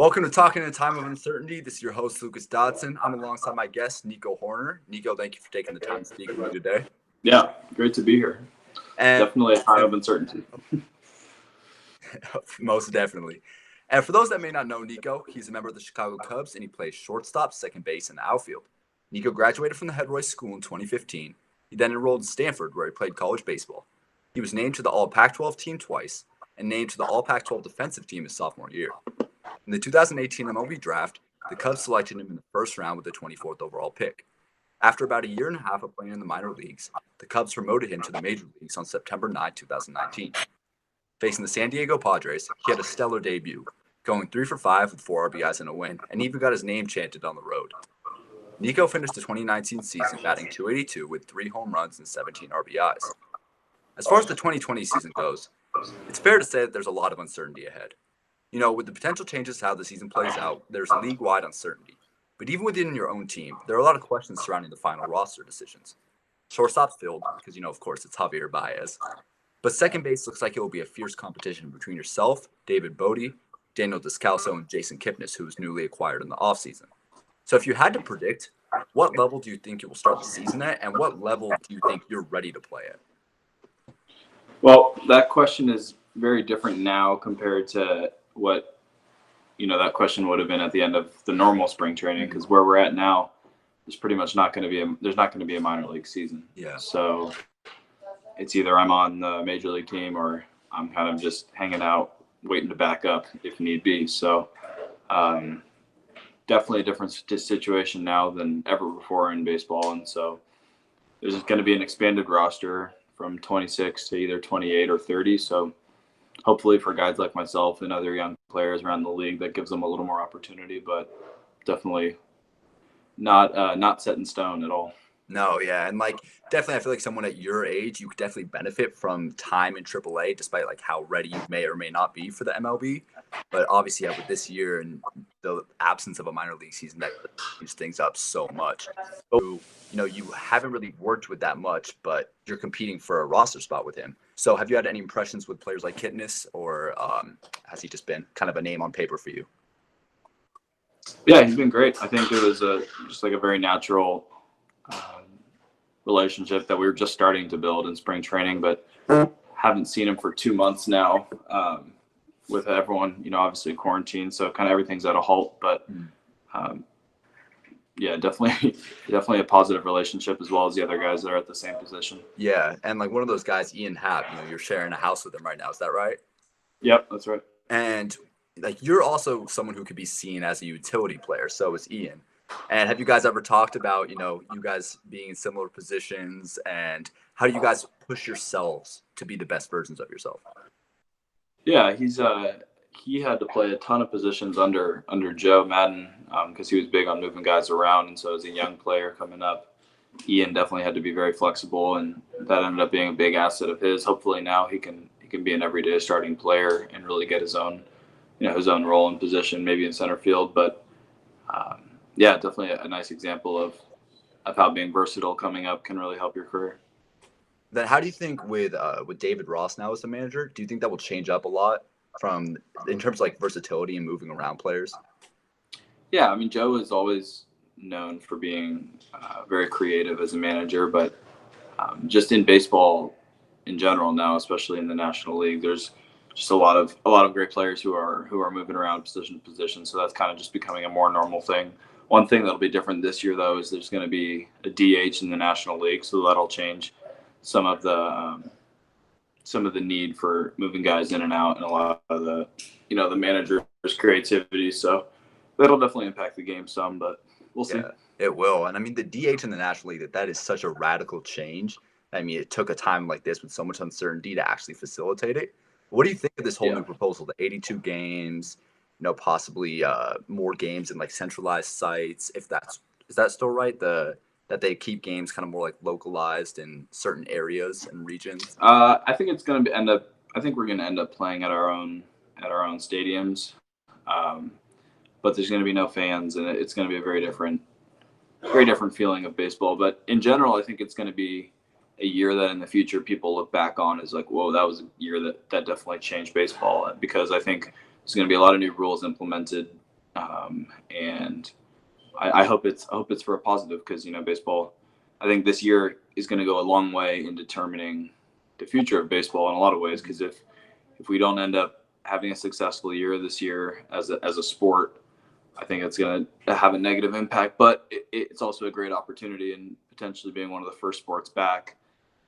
Welcome to Talking in a Time of Uncertainty. This is your host, Lucas Dodson. I'm alongside my guest, Nico Hoerner. Nico, thank you for taking the time to speak with me today. Yeah, great to be here. And Definitely a time of uncertainty. Most definitely. And for those that may not know Nico, he's a member of the Chicago Cubs, and he plays shortstop, second base, and outfield. Nico graduated from the Head Roy School in 2015. He then enrolled in Stanford, where he played college baseball. He was named to the All-Pac-12 team twice, and named to the All-Pac-12 defensive team his sophomore year. In the 2018 MLB draft, the Cubs selected him in the first round with the 24th overall pick. After about a year and a half of playing in the minor leagues, the Cubs promoted him to the major leagues on September 9, 2019. Facing the San Diego Padres, he had a stellar debut, going 3 for 5 with 4 RBIs and a win, and even got his name chanted on the road. Nico finished the 2019 season batting .282 with 3 home runs and 17 RBIs. As far as the 2020 season goes, it's fair to say that there's a lot of uncertainty ahead. With the potential changes to how the season plays out, there's league-wide uncertainty. But even within your own team, there are a lot of questions surrounding the final roster decisions. Shortstop's filled, because, of course, it's Javier Baez. But second base looks like it will be a fierce competition between yourself, David Bodie, Daniel Descalso, and Jason Kipnis, who was newly acquired in the offseason. So if you had to predict, what level do you think you will start the season at, and what level do you think you're ready to play at? Well, that question is very different now compared to what that question would have been at the end of the normal spring training, because where we're at now, there's pretty much not going to be a minor league season. Yeah. So it's either I'm on the major league team or I'm kind of just hanging out, waiting to back up if need be. So definitely a different situation now than ever before in baseball. And so there's going to be an expanded roster from 26 to either 28 or 30. So hopefully for guys like myself and other young players around the league, that gives them a little more opportunity, but definitely not set in stone at all. No, yeah, and definitely, I feel like someone at your age, you could definitely benefit from time in AAA, despite how ready you may or may not be for the MLB. But obviously, with this year and the absence of a minor league season, that changes things up so much. But, you haven't really worked with that much, but you're competing for a roster spot with him. So, have you had any impressions with players like Kitness, or has he just been kind of a name on paper for you? Yeah, he's been great. I think it was just a very natural relationship that we were just starting to build in spring training, but haven't seen him for 2 months now with everyone, obviously quarantined. So kind of everything's at a halt, but yeah, definitely a positive relationship, as well as the other guys that are at the same position. Yeah. And one of those guys, Ian Happ, you're sharing a house with him right now. Is that right? Yep, that's right. And you're also someone who could be seen as a utility player. So is Ian. And have you guys ever talked about, you guys being in similar positions, and how do you guys push yourselves to be the best versions of yourself? Yeah, he had to play a ton of positions under Joe Madden because he was big on moving guys around. And so as a young player coming up, Ian definitely had to be very flexible, and that ended up being a big asset of his. Hopefully now he can be an everyday starting player and really get his own role and position, maybe in center field. But yeah, definitely a nice example of how being versatile coming up can really help your career. Then how do you think with David Ross now as the manager, do you think that will change up a lot in terms of versatility and moving around players? Yeah, I mean, Joe is always known for being very creative as a manager, but just in baseball in general now, especially in the National League, there's just a lot of great players who are moving around position to position. So that's kind of just becoming a more normal thing. One thing that'll be different this year, though, is there's going to be a DH in the National League, so that'll change some of the need for moving guys in and out, and a lot of the the manager's creativity. So that'll definitely impact the game some, but we'll see. Yeah, it will. And I mean, the DH in the National League, that is such a radical change. I mean, it took a time like this with so much uncertainty to actually facilitate it. What do you think of this whole new proposal, the 82 games, possibly more games in centralized sites? Is that still right? That they keep games kind of more localized in certain areas and regions? I think it's going to end up. I think we're going to end up playing at our own stadiums, but there's going to be no fans, and it's going to be a very different feeling of baseball. But in general, I think it's going to be a year that in the future people look back on as whoa, that was a year that definitely changed baseball, because I think there's going to be a lot of new rules implemented And I hope it's for a positive, because baseball, I think this year is going to go a long way in determining the future of baseball in a lot of ways. Because if we don't end up having a successful year this year as a sport, I think it's going to have a negative impact. But it's also a great opportunity, and potentially being one of the first sports back,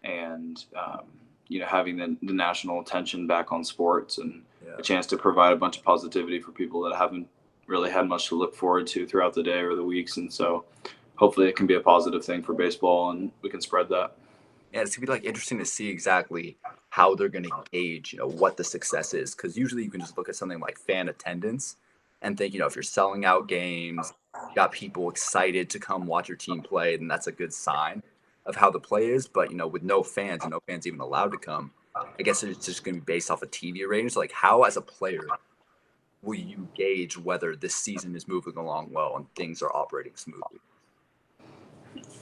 and having the national attention back on sports, and a chance to provide a bunch of positivity for people that haven't really had much to look forward to throughout the day or the weeks. And so hopefully it can be a positive thing for baseball, and we can spread that. Yeah, it's gonna be like interesting to see exactly how they're gonna gauge, what the success is. Because usually you can just look at something like fan attendance and think, if you're selling out games, you got people excited to come watch your team play, then that's a good sign of how the play is. But with no fans and no fans even allowed to come, I guess it's just gonna be based off of TV ratings. Like, how as a player will you gauge whether this season is moving along well and things are operating smoothly?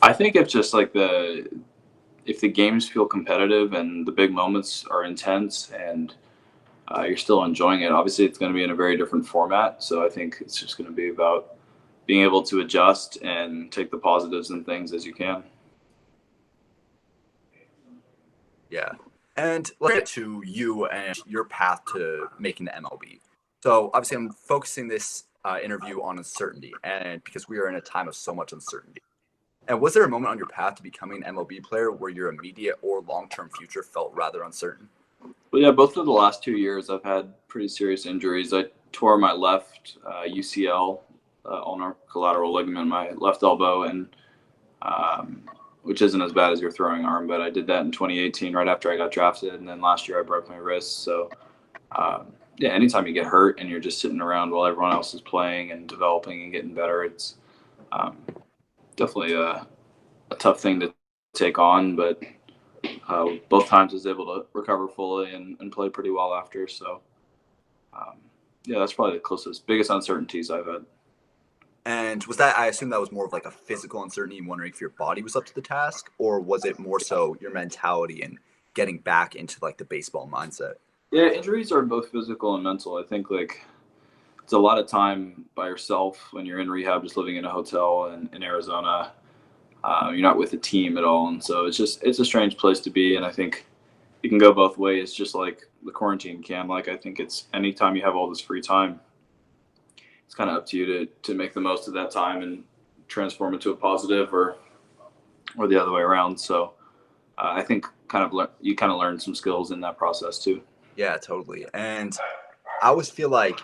I think it's just like if the games feel competitive and the big moments are intense, and you're still enjoying it. Obviously, it's going to be in a very different format. So I think it's just going to be about being able to adjust and take the positives and things as you can. Yeah. And let's get to you and your path to making the MLB. So obviously, I'm focusing this interview on uncertainty, and because we are in a time of so much uncertainty. And was there a moment on your path to becoming an MLB player where your immediate or long-term future felt rather uncertain? Well, yeah, both of the last 2 years, I've had pretty serious injuries. I tore my left UCL, ulnar collateral ligament, in my left elbow, and which isn't as bad as your throwing arm, but I did that in 2018, right after I got drafted, and then last year I broke my wrist. So, yeah, anytime you get hurt and you're just sitting around while everyone else is playing and developing and getting better, it's um, definitely a tough thing to take on. But both times I was able to recover fully and play pretty well after. So, yeah, that's probably the biggest uncertainties I've had. And was that, I assume that was more of like a physical uncertainty, wondering if your body was up to the task, or was it more so your mentality and getting back into like the baseball mindset? Yeah, injuries are both physical and mental. I think like it's a lot of time by yourself when you're in rehab, just living in a hotel in Arizona. You're not with a team at all, and so it's a strange place to be. And I think it can go both ways, just like the quarantine can. Like, I think it's anytime you have all this free time, it's kind of up to you to make the most of that time and transform it to a positive, or the other way around. So I think you kind of learn some skills in that process too. Yeah, totally. And I always feel like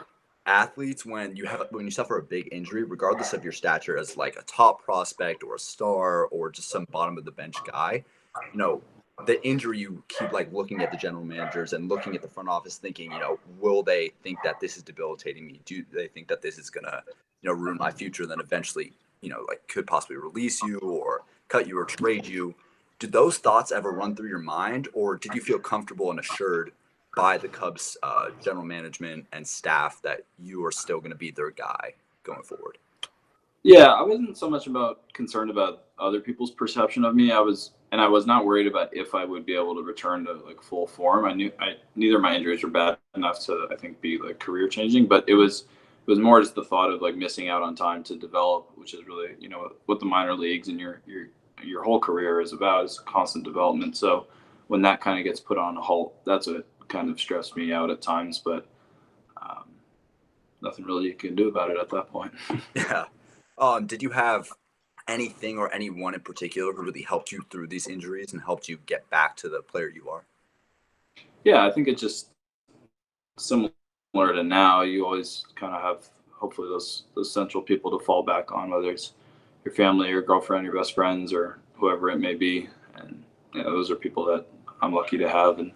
athletes, when you suffer a big injury, regardless of your stature as like a top prospect or a star or just some bottom of the bench guy, you know, the injury, you keep like looking at the general managers and looking at the front office thinking, will they think that this is debilitating me? Do they think that this is gonna, ruin my future? Then eventually, like could possibly release you or cut you or trade you. Did those thoughts ever run through your mind, or did you feel comfortable and assured by the Cubs general management and staff that you are still going to be their guy going forward? Yeah, I wasn't so much concerned about other people's perception of me. I was not worried about if I would be able to return to like full form. Neither of my injuries were bad enough to, I think, be like career changing, but it was more just the thought of like missing out on time to develop, which is really, what the minor leagues and your whole career is about, is constant development. So when that kind of gets put on a halt, that's what kind of stressed me out at times, but um, nothing really you can do about it at that point. Yeah. Did you have anything or anyone in particular who really helped you through these injuries and helped you get back to the player you are? Yeah, I think it's just similar to now. You always kind of have, hopefully, those central people to fall back on, whether it's your family, your girlfriend, your best friends, or whoever it may be. And those are people that I'm lucky to have, and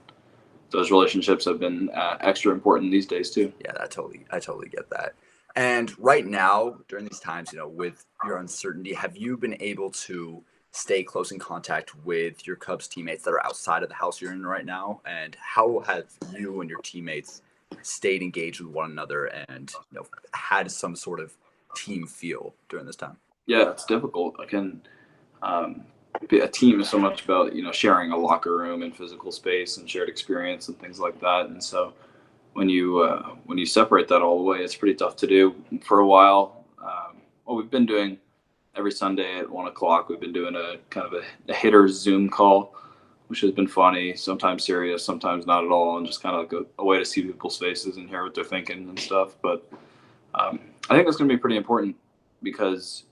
those relationships have been extra important these days too. Yeah, I totally get that. And right now, during these times, with your uncertainty, have you been able to stay close in contact with your Cubs teammates that are outside of the house you're in right now? And how have you and your teammates stayed engaged with one another and had some sort of team feel during this time? Yeah, it's difficult. Um, a team is so much about sharing a locker room and physical space and shared experience and things like that. And so when you separate that all the way, it's pretty tough to do. For a while, well, we've been doing every Sunday at 1 o'clock. We've been doing a kind of a hitters Zoom call, which has been funny. Sometimes serious, sometimes not at all, and just kind of like a way to see people's faces and hear what they're thinking and stuff. But I think that's going to be pretty important because,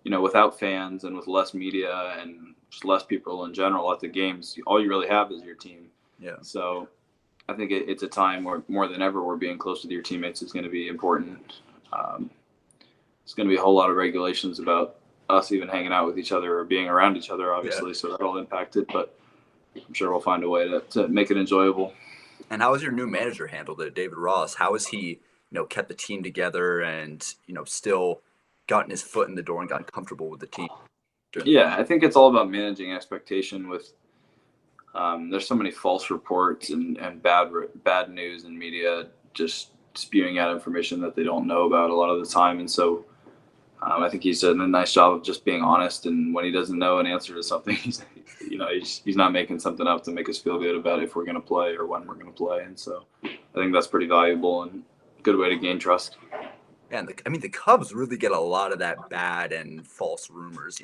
without fans and with less media and just less people in general at the games, all you really have is your team. Yeah. So I think it's a time where more than ever, where being close with your teammates is going to be important. There's going to be a whole lot of regulations about us even hanging out with each other or being around each other, obviously. Yeah. So that'll impact it, but I'm sure we'll find a way to make it enjoyable. And how has your new manager handled it, David Ross? How has he, kept the team together and, still gotten his foot in the door and gotten comfortable with the team? Yeah, I think it's all about managing expectation with there's so many false reports and bad news in media just spewing out information that they don't know about a lot of the time. And so I think he's done a nice job of just being honest. And when he doesn't know an answer to something, he's not making something up to make us feel good about if we're going to play or when we're going to play. And so I think that's pretty valuable and a good way to gain trust. Yeah, and the Cubs really get a lot of that bad and false rumors.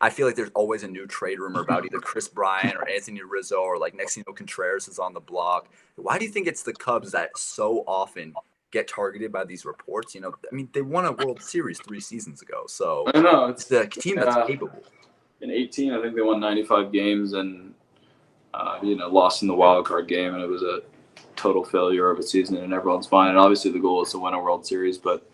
I feel like there's always a new trade rumor about either Chris Bryant or Anthony Rizzo, or like next thing you know, Contreras is on the block. Why do you think it's the Cubs that so often get targeted by these reports? They won a World Series 3 seasons ago, so I know it's the team that's capable. In 2018, I think they won 95 games and lost in the wild card game, and it was a total failure of a season, and everyone's fine. And obviously, the goal is to win a World Series, but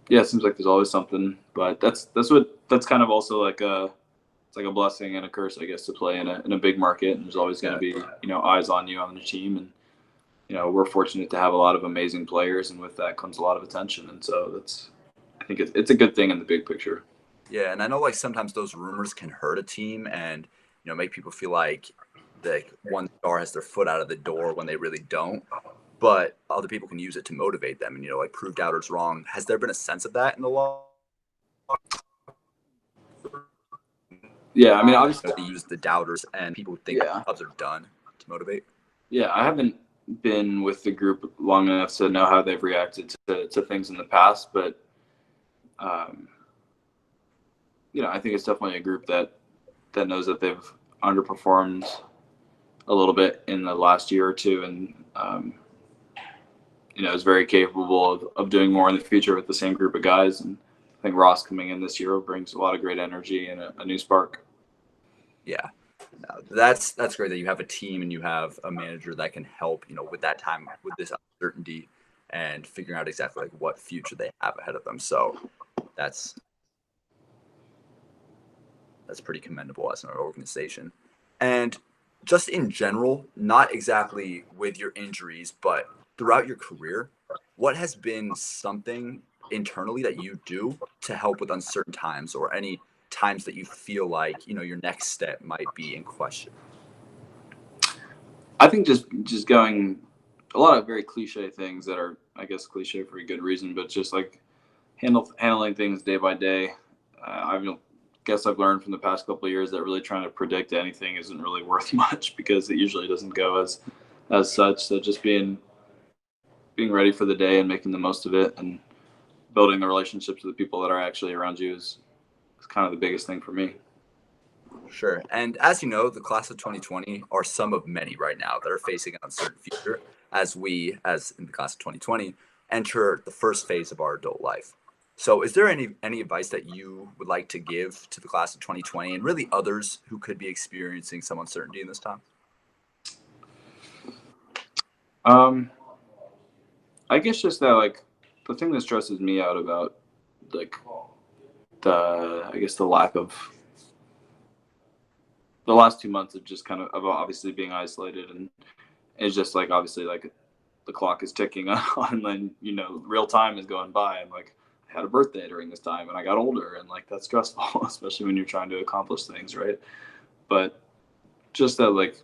it seems like there's always something. But that's kind of also like it's like a blessing and a curse, I guess, to play in a big market. And there's always going to be eyes on you on the team, and we're fortunate to have a lot of amazing players, and with that comes a lot of attention. And so I think it's a good thing in the big picture. Yeah, and I know sometimes those rumors can hurt a team and make people feel like one star has their foot out of the door when they really don't. But other people can use it to motivate them and prove doubters wrong. Has there been a sense of that in the law? Yeah, obviously they use the doubters and people think the Cubs are done to motivate. Yeah, I haven't been with the group long enough to know how they've reacted to things in the past, but I think it's definitely a group that knows that they've underperformed a little bit in the last year or two, and is very capable of doing more in the future with the same group of guys. And I think Ross coming in this year brings a lot of great energy and a new spark. Yeah, that's great that you have a team and you have a manager that can help, with that time, with this uncertainty and figuring out exactly what future they have ahead of them. So that's pretty commendable as an organization. And just in general, not exactly with your injuries, but throughout your career, what has been something internally that you do to help with uncertain times, or any times that you feel like, your next step might be in question? I think just going a lot of very cliche things that are, I guess, cliche for a good reason, but just like handling things day by day. I guess I've learned from the past couple of years that really trying to predict anything isn't really worth much, because it usually doesn't go as such. So just being ready for the day and making the most of it, and building the relationships with the people that are actually around you is kind of the biggest thing for me. Sure. And as you know, the class of 2020 are some of many right now that are facing an uncertain future as in the class of 2020, enter the first phase of our adult life. So is there any advice that you would like to give to the class of 2020 and really others who could be experiencing some uncertainty in this time? I guess just that, the thing that stresses me out about the lack of the last 2 months of just kind of obviously being isolated, and it's just obviously the clock is ticking on, and real time is going by, and I had a birthday during this time and I got older, and that's stressful, especially when you're trying to accomplish things, right? But just that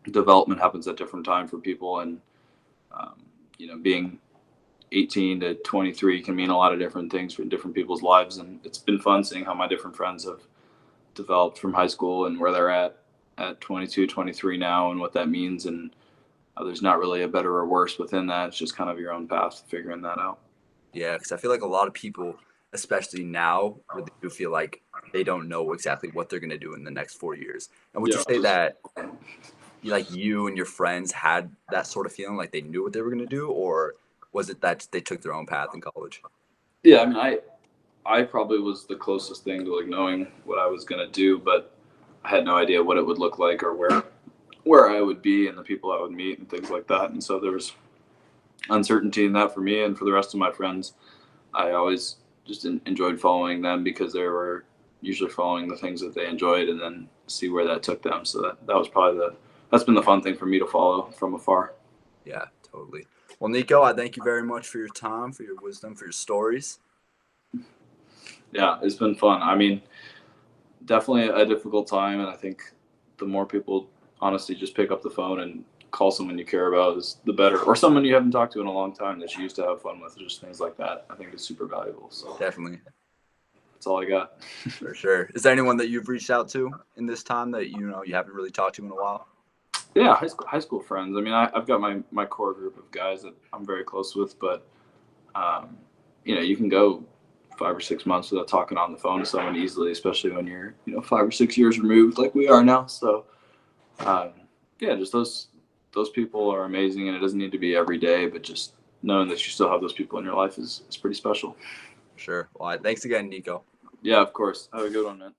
development happens at different time for people, and being 18 to 23 can mean a lot of different things for different people's lives. And it's been fun seeing how my different friends have developed from high school and where they're at 22, 23 now, and what that means. And There's not really a better or worse within that. It's just kind of your own path to figuring that out. Yeah, because I feel like a lot of people, especially now, really do feel like they don't know exactly what they're going to do in the next 4 years. And would you Yeah, say that like you and your friends had that sort of feeling, like they knew what they were going to do, or was it that they took their own path in college? yeah. I mean, I probably was the closest thing to like knowing what I was gonna do, but I had no idea what it would look like or where I would be and the people I would meet and things like that. And so there was uncertainty in that for me and for the rest of my friends. I always just enjoyed following them because they were usually following the things that they enjoyed and then see where that took them. So that was probably that's been the fun thing for me to follow from afar. Yeah, totally. Well, Nico, I thank you very much for your time, for your wisdom, for your stories. Yeah, it's been fun. I mean, definitely a difficult time, and I think the more people honestly just pick up the phone and call someone you care about is the better, or someone you haven't talked to in a long time that you used to have fun with, just things like that. I think is super valuable. So Definitely, that's all I got. for sure. Is there anyone that you've reached out to in this time that you haven't really talked to in a while? Yeah, high school friends. I mean, I've got my core group of guys that I'm very close with, but um, you can go 5 or 6 months without talking on the phone to someone easily, especially when you're 5 or 6 years removed, like we are now. So um, yeah, just those people are amazing, and it doesn't need to be every day, but just knowing that you still have those people in your life is pretty special. Sure. Well, thanks again, Nico. Yeah, of course. Have a good one, man.